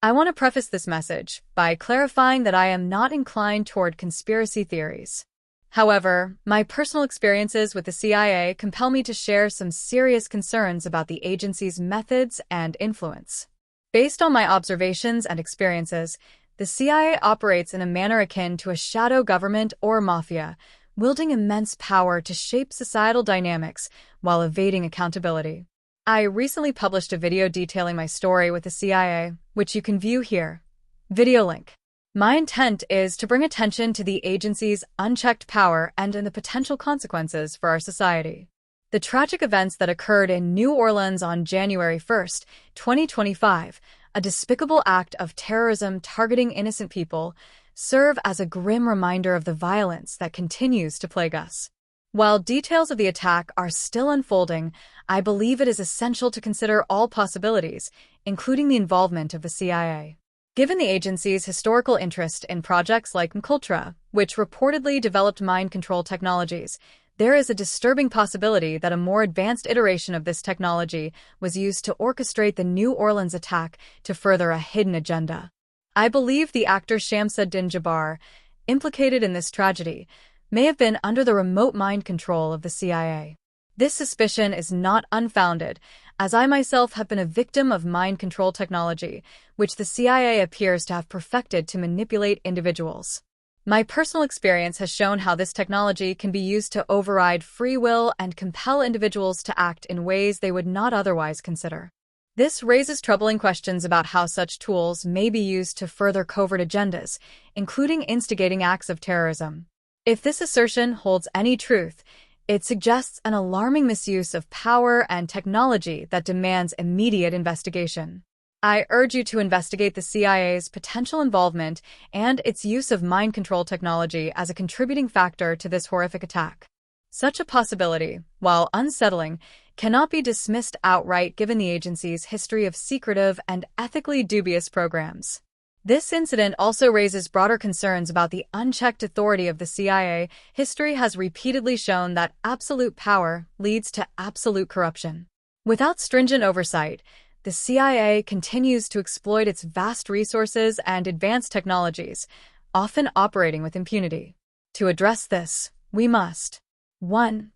I want to preface this message by clarifying that I am not inclined toward conspiracy theories. However, my personal experiences with the CIA compel me to share some serious concerns about the agency's methods and influence. Based on my observations and experiences, the CIA operates in a manner akin to a shadow government or mafia, wielding immense power to shape societal dynamics while evading accountability. I recently published a video detailing my story with the CIA, which you can view here. Video link. My intent is to bring attention to the agency's unchecked power and the potential consequences for our society. The tragic events that occurred in New Orleans on January 1st, 2025, a despicable act of terrorism targeting innocent people, serve as a grim reminder of the violence that continues to plague us. While details of the attack are still unfolding, I believe it is essential to consider all possibilities, including the involvement of the CIA. Given the agency's historical interest in projects like MKUltra, which reportedly developed mind control technologies, there is a disturbing possibility that a more advanced iteration of this technology was used to orchestrate the New Orleans attack to further a hidden agenda. I believe the actor Shamsud-Din Jabbar, implicated in this tragedy, may have been under the remote mind control of the CIA. This suspicion is not unfounded, as I myself have been a victim of mind control technology, which the CIA appears to have perfected to manipulate individuals. My personal experience has shown how this technology can be used to override free will and compel individuals to act in ways they would not otherwise consider. This raises troubling questions about how such tools may be used to further covert agendas, including instigating acts of terrorism. If this assertion holds any truth, it suggests an alarming misuse of power and technology that demands immediate investigation. I urge you to investigate the CIA's potential involvement and its use of mind control technology as a contributing factor to this horrific attack. Such a possibility, while unsettling, cannot be dismissed outright given the agency's history of secretive and ethically dubious programs. This incident also raises broader concerns about the unchecked authority of the CIA. History has repeatedly shown that absolute power leads to absolute corruption. Without stringent oversight, the CIA continues to exploit its vast resources and advanced technologies, often operating with impunity. To address this, we must 1.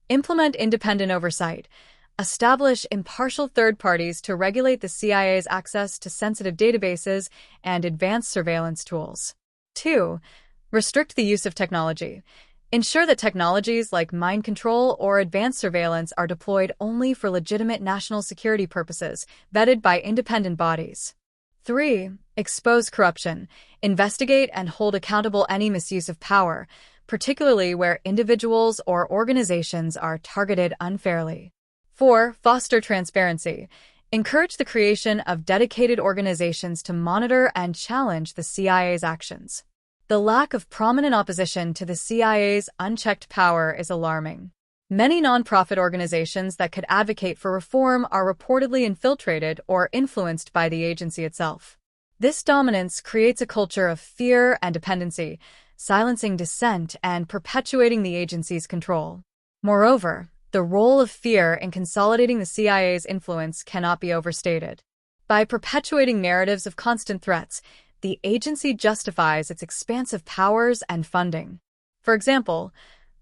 Implement independent oversight. Establish impartial third parties to regulate the CIA's access to sensitive databases and advanced surveillance tools. 2. Restrict the use of technology. Ensure that technologies like mind control or advanced surveillance are deployed only for legitimate national security purposes, vetted by independent bodies. 3. Expose corruption. Investigate and hold accountable any misuse of power, particularly where individuals or organizations are targeted unfairly. 4. Foster transparency. Encourage the creation of dedicated organizations to monitor and challenge the CIA's actions. The lack of prominent opposition to the CIA's unchecked power is alarming. Many nonprofit organizations that could advocate for reform are reportedly infiltrated or influenced by the agency itself. This dominance creates a culture of fear and dependency, silencing dissent and perpetuating the agency's control. Moreover, the role of fear in consolidating the CIA's influence cannot be overstated. By perpetuating narratives of constant threats, the agency justifies its expansive powers and funding. For example,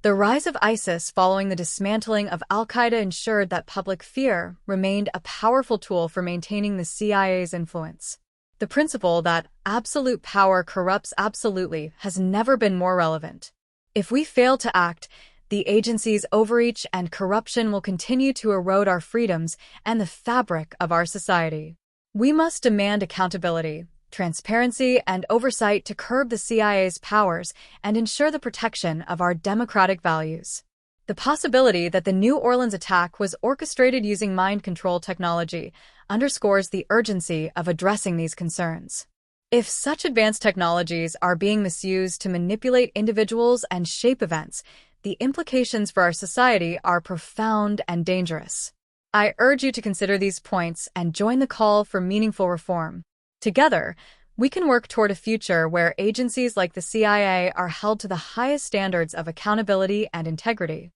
the rise of ISIS following the dismantling of al-Qaeda ensured that public fear remained a powerful tool for maintaining the CIA's influence. The principle that absolute power corrupts absolutely has never been more relevant. If we fail to act, the agency's overreach and corruption will continue to erode our freedoms and the fabric of our society. We must demand accountability, transparency, and oversight to curb the CIA's powers and ensure the protection of our democratic values. The possibility that the New Orleans attack was orchestrated using mind control technology underscores the urgency of addressing these concerns. If such advanced technologies are being misused to manipulate individuals and shape events, the implications for our society are profound and dangerous. I urge you to consider these points and join the call for meaningful reform. Together, we can work toward a future where agencies like the CIA are held to the highest standards of accountability and integrity.